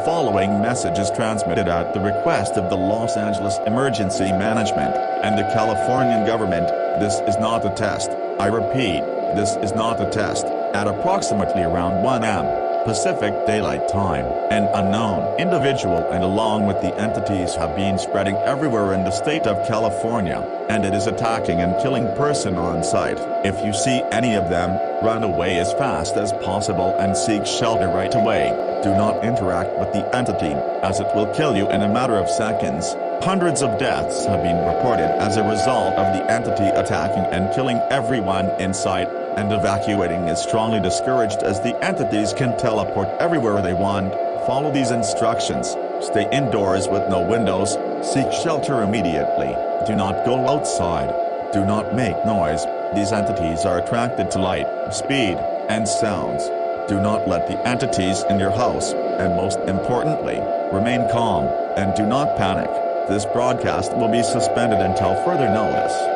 following message is transmitted at the request of the Los Angeles Emergency Management and the Californian government. This is not a test. I repeat, this is not a test. At approximately around 1 a.m. Pacific Daylight Time, an unknown individual and along with the entities have been spreading everywhere in the state of California, and it is attacking and killing person on sight. If you see any of them, run away as fast as possible and seek shelter right away. Do not interact with the entity, as it will kill you in a matter of seconds. Hundreds of deaths have been reported as a result of the entity attacking and killing everyone in sight, and evacuating is strongly discouraged as the entities can teleport everywhere they want. Follow these instructions. Stay indoors with no windows. Seek shelter immediately. Do not go outside. Do not make noise. These entities are attracted to light, speed, and sounds. Do not let the entities in your house, and most importantly, remain calm, and do not panic. This broadcast will be suspended until further notice.